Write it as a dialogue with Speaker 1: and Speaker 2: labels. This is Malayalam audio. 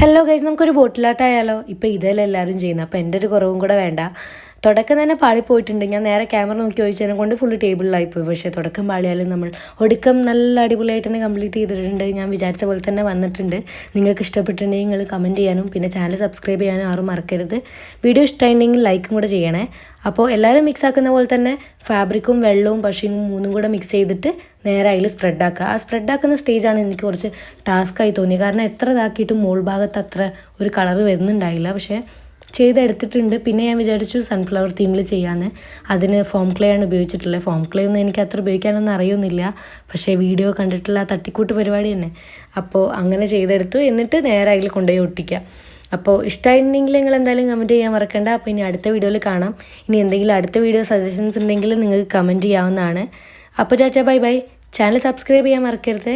Speaker 1: ഹലോ ഗൈസ്, നമുക്കൊരു ബോട്ടിലാട്ടായാലോ? ഇപ്പോൾ ഇതല്ലേ എല്ലാവരും ചെയ്യുന്നത്, അപ്പോൾ എൻ്റെ ഒരു കുറവും കൂടെ വേണ്ട. തുടക്കം തന്നെ പാളിപ്പോയിട്ടുണ്ട്. ഞാൻ നേരെ ക്യാമറ നോക്കി ചോദിച്ചതിനെ കൊണ്ട് ഫുള്ള് ടേബിളിലായിപ്പോയി. പക്ഷേ തുടക്കം പാളിയാലും നമ്മൾ ഒടുക്കം നല്ല അടിപൊളിയായിട്ട് തന്നെ കംപ്ലീറ്റ് ചെയ്തിട്ടുണ്ട്. ഞാൻ വിചാരിച്ച പോലെ തന്നെ വന്നിട്ടുണ്ട്. നിങ്ങൾക്ക് ഇഷ്ടപ്പെട്ടിട്ടുണ്ടെങ്കിൽ നിങ്ങൾ കമൻറ്റ് ചെയ്യാനും പിന്നെ ചാനൽ സബ്സ്ക്രൈബ് ചെയ്യാനും ആരും മറക്കരുത്. വീഡിയോ ഇഷ്ടമായിട്ടുണ്ടെങ്കിൽ ലൈക്കും കൂടെ ചെയ്യണേ. അപ്പോൾ എല്ലാവരും മിക്സ് ആക്കുന്ന പോലെ തന്നെ ഫാബ്രിക്കും വെള്ളവും പശയും മൂന്നും കൂടെ മിക്സ് ചെയ്തിട്ട് നേരെ അതിൽ സ്പ്രെഡാക്കുക. ആ സ്പ്രെഡാക്കുന്ന സ്റ്റേജാണ് എനിക്ക് കുറച്ച് ടാസ്ക്കായി തോന്നിയത്. കാരണം എത്ര ഇതാക്കിയിട്ടും മോൾ ഭാഗത്ത് അത്ര ഒരു കളറ് വരുന്നുണ്ടായില്ല. പക്ഷേ ചെയ്തെടുത്തിട്ടുണ്ട്. പിന്നെ ഞാൻ വിചാരിച്ചു സൺഫ്ലവർ തീമിൽ ചെയ്യാമെന്ന്. അതിന് ഫോം ക്ലേ ആണ് ഉപയോഗിച്ചിട്ടുള്ളത്. ഫോം ക്ലേ ഒന്നും എനിക്ക് അത്ര ഉപയോഗിക്കാനൊന്നും അറിയുന്നില്ല. പക്ഷേ വീഡിയോ കണ്ടിട്ടുള്ള ആ തട്ടിക്കൂട്ട് പരിപാടി തന്നെ. അപ്പോൾ അങ്ങനെ ചെയ്തെടുത്തു. എന്നിട്ട് നേരെ അതിൽ കൊണ്ടുപോയി ഒട്ടിക്കുക. അപ്പോൾ ഇഷ്ടമായിട്ടുണ്ടെങ്കിൽ നിങ്ങൾ എന്തായാലും കമൻറ്റ് ചെയ്യാൻ മറക്കണ്ട. അപ്പോൾ ഇനി അടുത്ത വീഡിയോയിൽ കാണാം. ഇനി എന്തെങ്കിലും അടുത്ത വീഡിയോ സജഷൻസ് ഉണ്ടെങ്കിൽ നിങ്ങൾക്ക് കമൻറ്റ് ചെയ്യാവുന്നതാണ്. അപ്പോൾ tata bye bye. Channel subscribe ചെയ്യാൻ മറക്കരുത്.